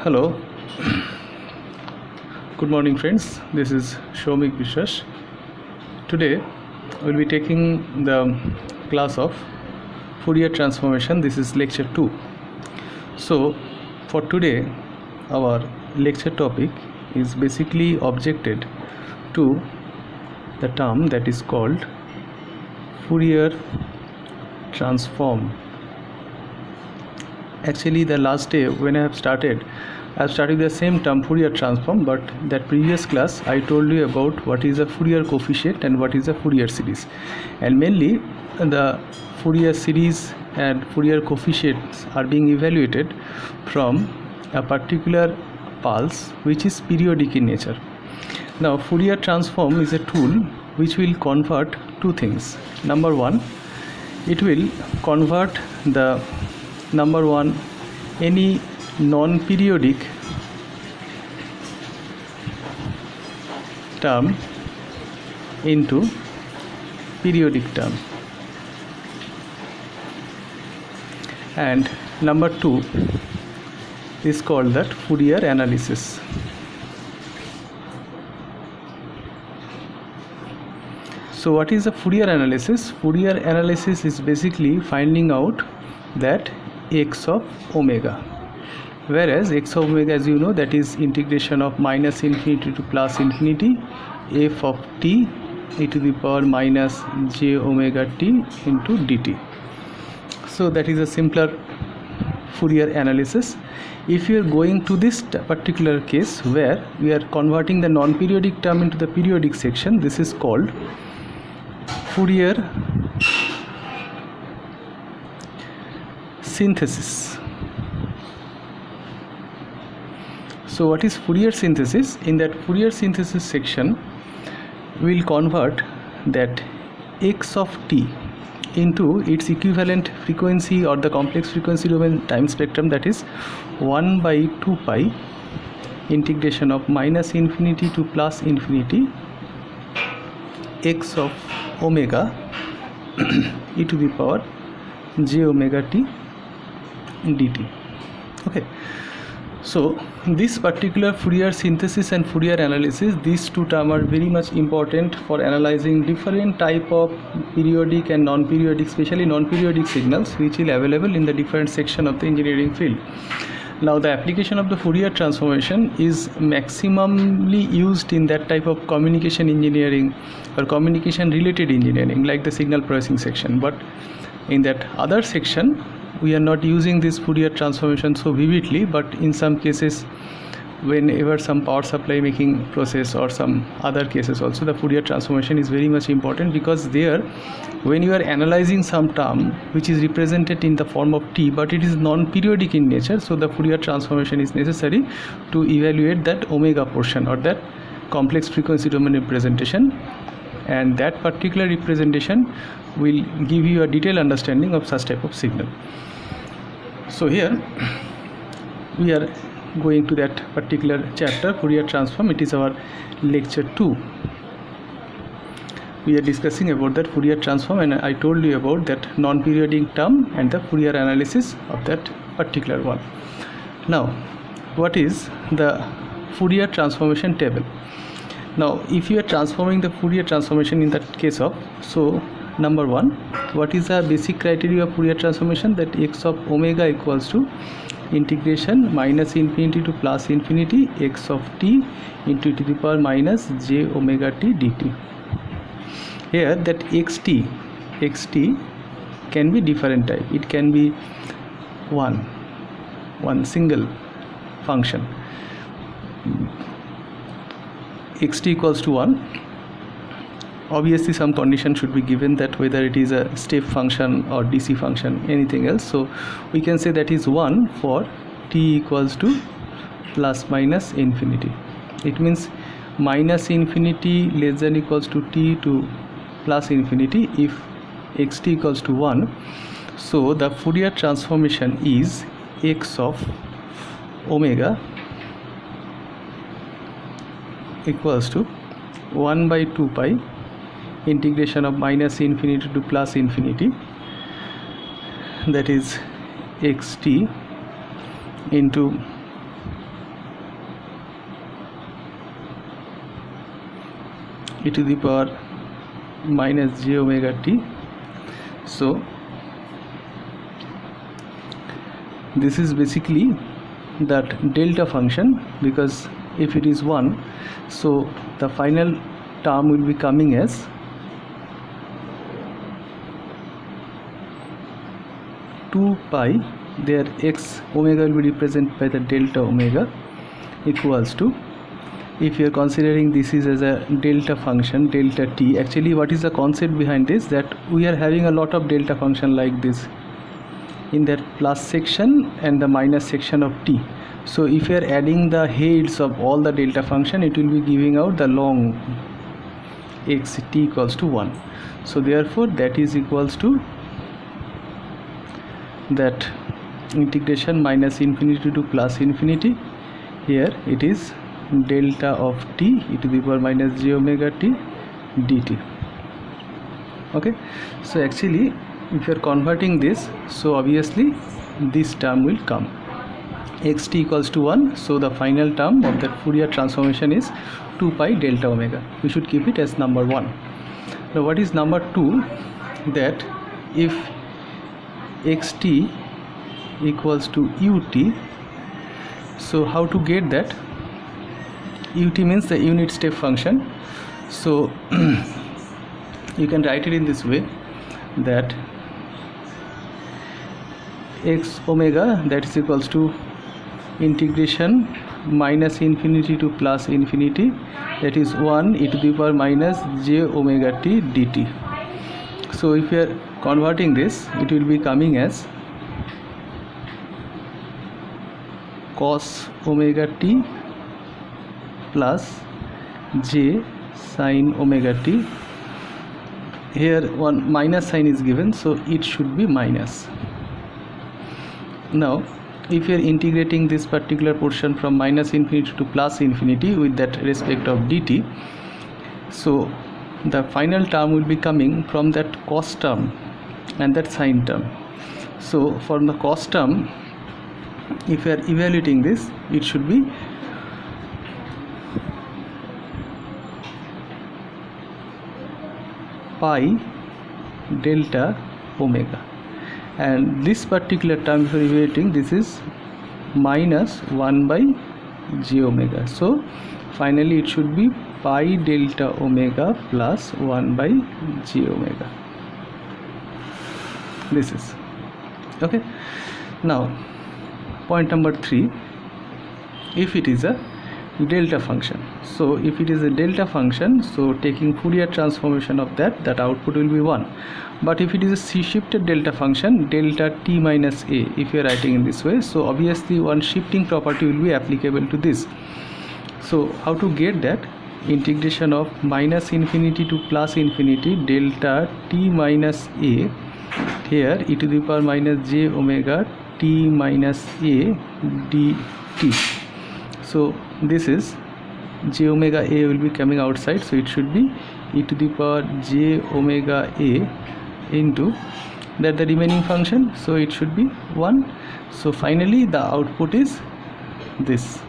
Hello, good morning friends. This is Shomik Vishwas. Today we'll be taking the class of Fourier transformation. This is lecture 2. So for today our lecture topic is basically objected to the term that is called Fourier transform. Actually the last day when I've started with the same term Fourier transform, but that previous class I told you about what is a Fourier coefficient and what is a Fourier series, and mainly the Fourier series and Fourier coefficients are being evaluated from a particular pulse which is periodic in nature. Now Fourier transform is a tool which will convert two things. Number one, it will convert the any non-periodic term into periodic term, and number two is called that Fourier analysis. So what is a Fourier analysis? Fourier analysis is basically finding out that x of omega, whereas x of omega, as you know, that is integration of minus infinity to plus infinity f of t e to the power minus j omega t into dt. So that is a simpler Fourier analysis. If you are going to this particular case where we are converting the non-periodic term into the periodic section, this is called Fourier synthesis. So what is Fourier synthesis? In that Fourier synthesis section, we will convert that x of t into its equivalent frequency or the complex frequency domain time spectrum, that is 1 by 2 pi integration of minus infinity to plus infinity x of omega e to the power j omega t dt. Okay, so this particular Fourier synthesis and Fourier analysis, these two terms are very much important for analyzing different type of periodic and non-periodic, especially non-periodic signals which will available in the different section of the engineering field. Now the application of the Fourier transformation is maximally used in that type of communication engineering or communication related engineering like the signal processing section, but in that other section we are not using this Fourier transformation so vividly, but in some cases whenever some power supply making process or some other cases also the Fourier transformation is very much important, because there when you are analyzing some term which is represented in the form of t but it is non-periodic in nature, so the Fourier transformation is necessary to evaluate that omega portion or that complex frequency domain representation, and that particular representation will give you a detailed understanding of such type of signal. So here we are going to that particular chapter Fourier transform. It is our lecture 2. We are discussing about that Fourier transform, and I told you about that non-periodic term and the Fourier analysis of that particular one. Now what is the Fourier transformation table? Now if you are transforming the Fourier transformation in that case of, so number one, what is the basic criteria of Fourier transformation? That x of omega equals to integration minus infinity to plus infinity x of t into e to the power minus j omega t dt. Here that xt can be different type. It can be one single function, xt equals to 1. Obviously some condition should be given, that whether it is a step function or DC function, anything else. So we can say that is 1 for t equals to plus minus infinity. It means minus infinity less than equals to t to plus infinity if xt equals to 1. So the Fourier transformation is x of omega equals to 1 by 2 pi integration of minus infinity to plus infinity, that is xt into e to the power minus j omega t. So this is basically that delta function, because if it is 1, so the final term will be coming as two pi, there x omega will be represented by the delta omega, equals to, if you are considering this is as a delta function, delta t. Actually what is the concept behind this, that we are having a lot of delta function like this in that plus section and the minus section of t. So if you are adding the heads of all the delta function, it will be giving out the long x t equals to 1. So therefore that is equals to that integration minus infinity to plus infinity. Here it is delta of t e to the power minus j omega t dt. Okay, so actually if you are converting this, so obviously this term will come, xt equals to 1. So the final term of that Fourier transformation is 2 pi delta omega. We should keep it as number 1. Now what is number 2? That if xt equals to ut, so how to get that? Ut means the unit step function. So you can write it in this way, that x omega, that is equals to integration minus infinity to plus infinity, that is 1 e to the power minus j omega t dt. So if you are converting this, it will be coming as cos omega t plus j sin omega t. Here one minus sign is given, so it should be minus. Now if you are integrating this particular portion from minus infinity to plus infinity with that respect of dt, so the final term will be coming from that cos term and that sin term. So for the cos term, if you are evaluating this, it should be pi delta omega, and this particular term if you are evaluating, this is minus 1 by j omega. So finally it should be pi delta omega plus 1 by j omega. This is okay. Now point number 3, if it is a delta function, so if it is a delta function, so taking Fourier transformation of that output will be 1. But if it is a C-shifted delta function, delta t minus a, if you are writing in this way, so obviously one shifting property will be applicable to this. So how to get that? Integration of minus infinity to plus infinity delta t minus a, here e to the power minus j omega t minus a dt. So this is j omega a will be coming outside, so it should be e to the power j omega a into that the remaining function, so it should be 1. So finally the output is this.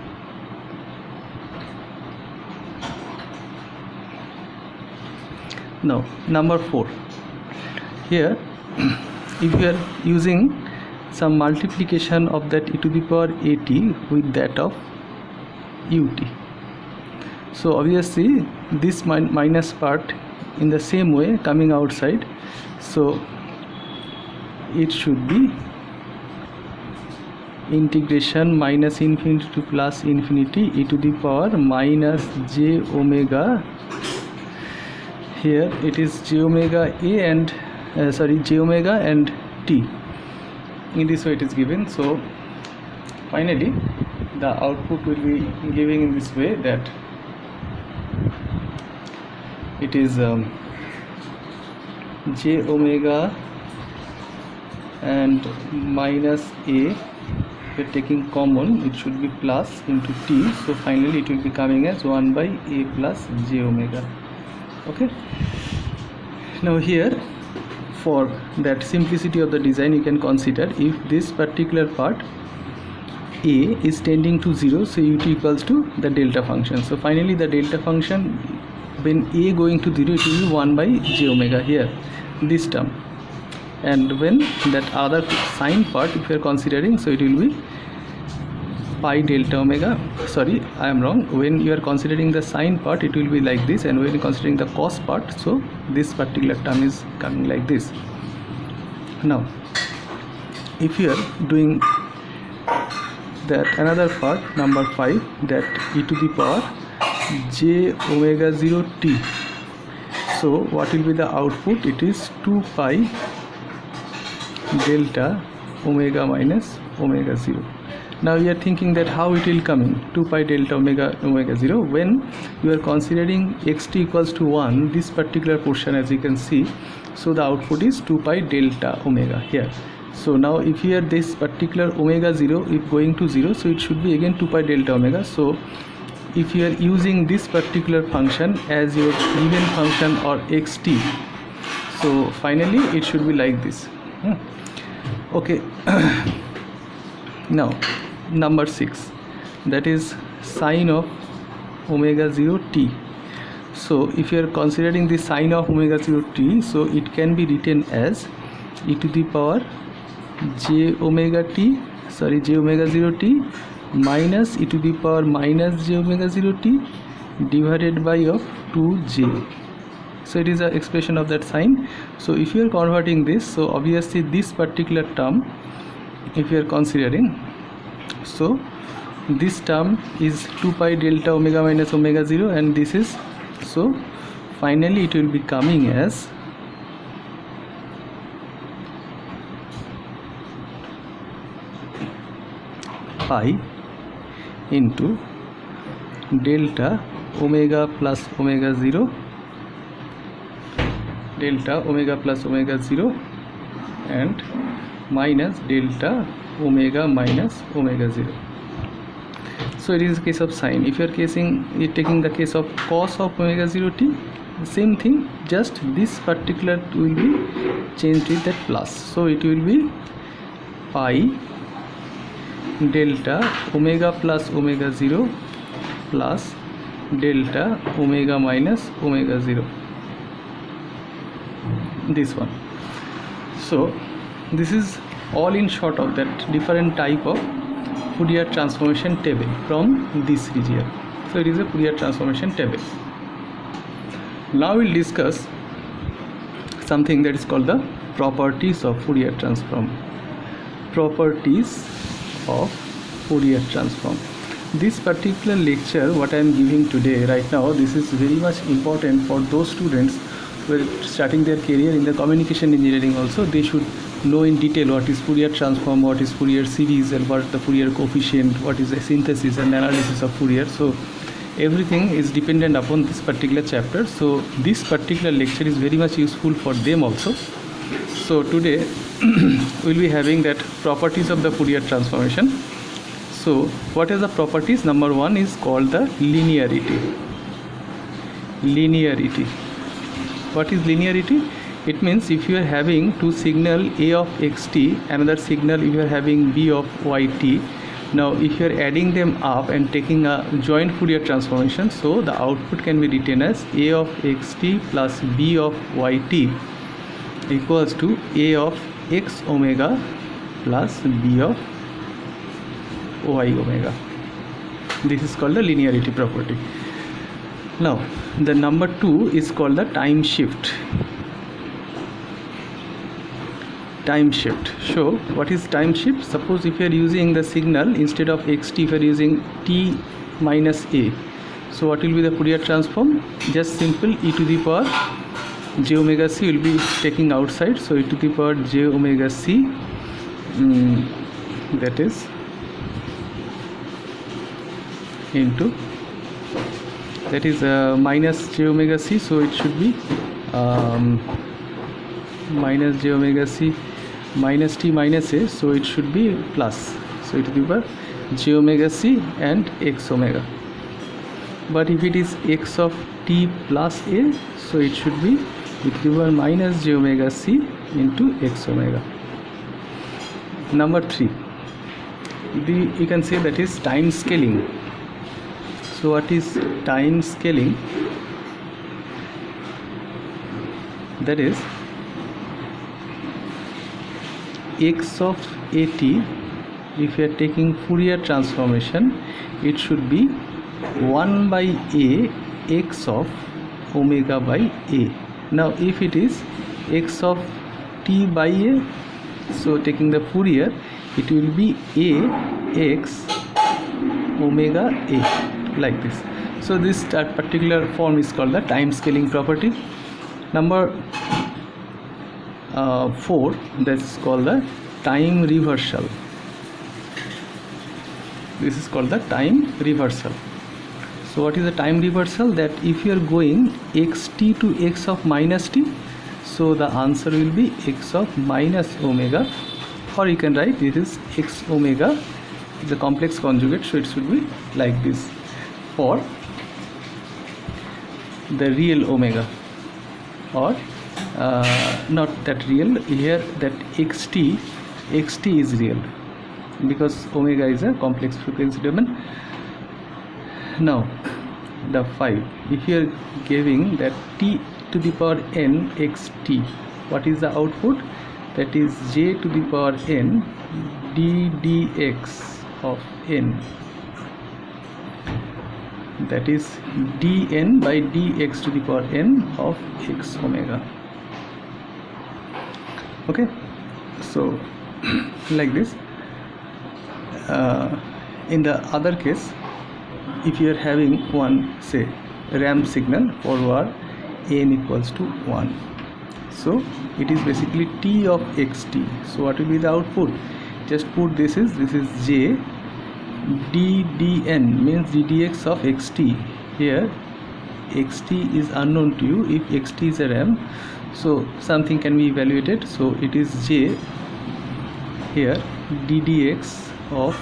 Now number 4, here if you are using some multiplication of that e to the power at with that of ut, so obviously this minus part in the same way coming outside, so it should be integration minus infinity to plus infinity e to the power minus j omega, here it is j omega a and j omega and t, in this way it is given. So finally the output will be giving in this way, that it is j omega and minus a, we are taking common, it should be plus into t, so finally it will be coming as 1 by a plus j omega. Okay, now here for that simplicity of the design, you can consider if this particular part a is tending to 0, so ut equals to the delta function. So finally the delta function when a going to 0, it will be 1 by j omega here, this term. And when that other sine part, if you are considering, so it will be pi delta omega, sorry, I am wrong. When you are considering the sine part, it will be like this, and when you are considering the cos part, so this particular term is coming like this. Now if you are doing that another part, number 5, that e to the power j omega 0 t, so what will be the output? It is 2 pi delta omega minus omega 0. Now you are thinking that how it will come in 2 pi delta omega 0. When you are considering xt equals to 1, this particular portion, as you can see, so the output is 2 pi delta omega here. So now if here this particular omega 0, if going to 0, so it should be again 2 pi delta omega. So if you are using this particular function as your given function or xt, so finally it should be like this. Okay. Now number 6, that is sine of omega 0 t. So if you are considering the sine of omega 0 t, so it can be written as e to the power j omega 0 t minus e to the power minus j omega 0 t divided by of 2j. So it is an expression of that sine. So if you are converting this, so obviously this particular term, if you are considering, so this term is 2 pi delta omega minus omega 0, and this is, so finally it will be coming as pi into delta omega plus omega 0, delta omega plus omega 0, and minus delta omega minus omega 0. So it is a case of sine. If you are taking the case of cos of omega 0 t, same thing, just this particular will be changed with that plus. So it will be pi delta omega plus omega 0 plus delta omega minus omega 0, this one. So this is all in short of that different type of Fourier transformation table from this region. So it is a Fourier transformation table. Now we'll discuss something that is called the properties of Fourier transform. Properties of Fourier transform. This particular lecture what I am giving today right now, this is very much important for those students who are starting their career in the communication engineering. Also they should know in detail what is Fourier transform, what is Fourier series, and what the Fourier coefficient, what is the synthesis and analysis of Fourier. So everything is dependent upon this particular chapter. So this particular lecture is very much useful for them also. So today we'll be having that properties of the Fourier transformation. So what is the properties? Number 1 is called the linearity. Linearity. What is linearity? It means if you are having two signal a of xt, another signal if you are having b of yt, now if you are adding them up and taking a joint Fourier transformation, so the output can be written as a of xt plus b of yt equals to a of x omega plus b of y omega. This is called the linearity property. Now the number 2 is called the time shift. Time shift. So what is time shift? Suppose if you are using the signal instead of xt, if you are using t minus a, so what will be the Fourier transform? Just simple e to the power j omega c will be taking outside, so e to the power j omega c, that is into, that is minus j omega c, so it should be minus j omega c minus t minus a, so it should be plus, so e to the power j omega c and x omega. But if it is x of t plus a, so it should be e to the power minus j omega c into x omega. Number 3, you can say that is time scaling. So what is time scaling? that is x of at, if you are taking Fourier transformation, it should be 1 by a x of omega by a. Now if it is x of t by a, so taking the Fourier, it will be a x omega a, like this. So this particular form is called the time scaling property. Number 4, that's called the time reversal. This is called the time reversal. So what is the time reversal? That if you are going xt to x of minus t, so the answer will be x of minus omega, or you can write this is x omega is a complex conjugate, so it should be like this for the real omega, or not that real here, that xt is real because omega is a complex frequency domain. Now the 5, if you are giving that t to the power n xt, what is the output? That is j to the power n d dx of n, that is dn by dx to the power n of x omega. Okay, so like this. In the other case, if you are having one, say, ramp signal forward n equals to 1, so it is basically t of xt. So what will be the output? Just put this is j d dn, means ddx of xt. Here xt is unknown to you. If xt is a ramp, so something can be evaluated, so it is j here ddx of,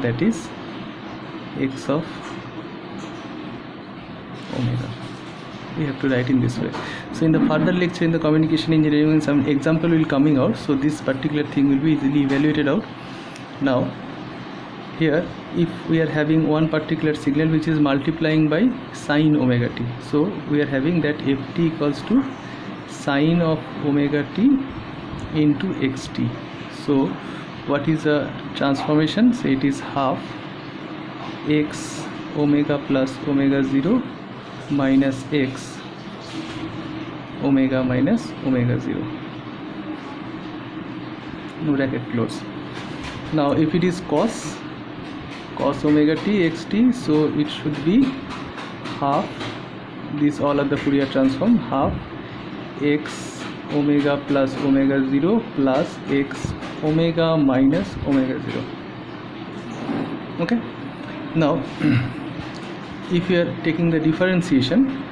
that is x of omega. We have to write in this way. So in the further lecture in the communication engineering, some example will coming out, so this particular thing will be easily evaluated out. Now here, if we are having one particular signal which is multiplying by sine omega t, so we are having that ft equals to sine of omega t into xt. So what is the transformation? So it is half x omega plus omega 0 minus x omega minus omega 0, bracket close. Now if it is cos omega t xt, so it should be half, this all of the Fourier transform, half x omega plus omega 0 plus x omega minus omega 0. Okay, now if you are taking the differentiation,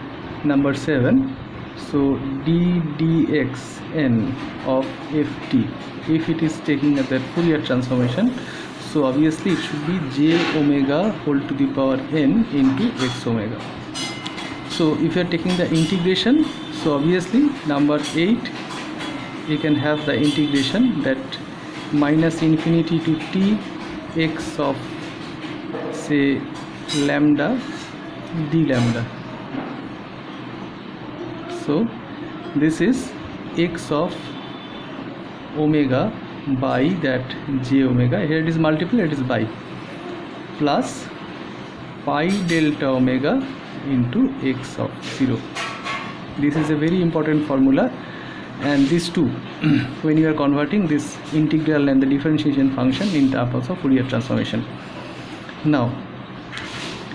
number 7, so d dxn of ft, if it is taking the Fourier transformation, so obviously it should be j omega whole to the power n into x omega. So if you are taking the integration, so obviously number 8, you can have the integration, that minus infinity to t x of, say, lambda d lambda. So this is x of omega by that j omega, here it is multiple, it is by, plus pi delta omega into x of 0. This is a very important formula, and these two when you are converting this integral and the differentiation function in terms of Fourier transformation. Now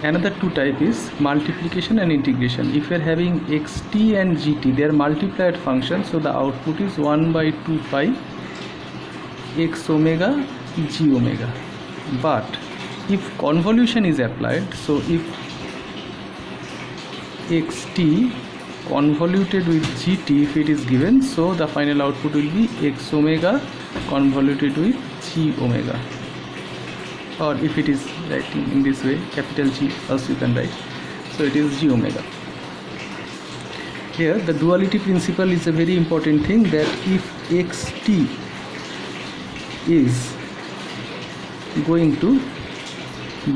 another two type is multiplication and integration. If you are having xt and gt, they are multiplied functions, so the output is 1 by 2 pi x omega g omega. But if convolution is applied, so if xt convoluted with gt, if it is given, so the final output will be x omega convoluted with g omega, or if it is writing in this way, capital G also you can write, so it is g omega. Here the duality principle is a very important thing, that if xt is going to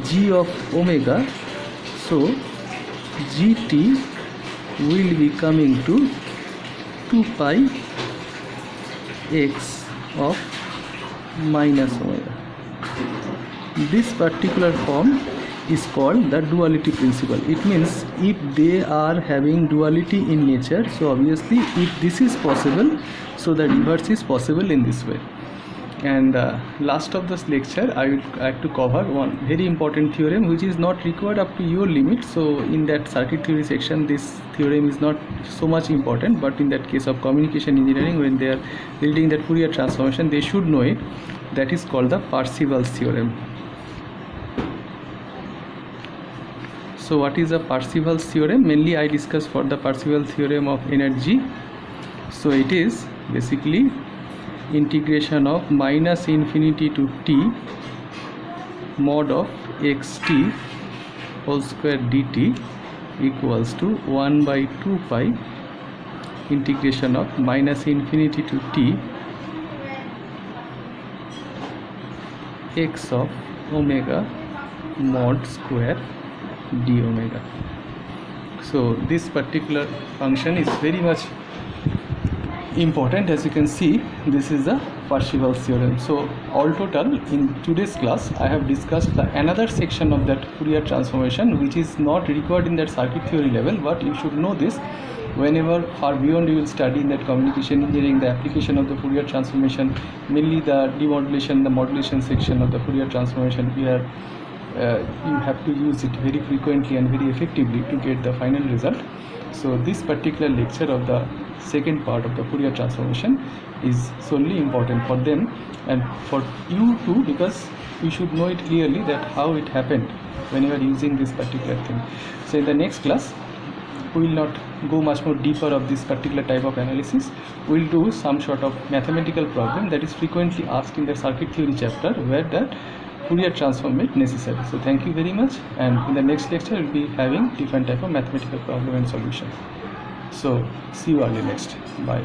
g of omega, so gt will be coming to 2 pi x of minus omega. This particular form is called the duality principle. It means if they are having duality in nature, so obviously if this is possible, so the reverse is possible in this way. And last of this lecture I would like to cover one very important theorem which is not required up to your limit. So in that circuit theory section this theorem is not so much important, but in that case of communication engineering, when they are reading that Fourier transformation, they should know it. That is called the Parseval's theorem. So what is the Parseval's theorem? Mainly I discuss for the Parseval theorem of energy. So it is basically integration of minus infinity to t mod of xt whole square dt equals to 1 by 2 pi integration of minus infinity to t x of omega mod square d omega. So this particular function is very much important. As you can see, this is the Parseval's theorem. So all total in today's class I have discussed another section of that Fourier transformation which is not required in that circuit theory level, but you should know this whenever far beyond you will study in that communication engineering, the application of the Fourier transformation, mainly the demodulation, the modulation section of the Fourier transformation. You have to use it very frequently and very effectively to get the final result. So this particular lecture of the second part of the Fourier transformation is solely important for them and for you too, because you should know it clearly that how it happened when you are using this particular thing. So in the next class we will not go much more deeper of this particular type of analysis. We will do some sort of mathematical problem that is frequently asked in the circuit theory chapter where that Fourier transform is necessary. So thank you very much, and in the next lecture we will be having different type of mathematical problem and solution. So see you early next. Bye.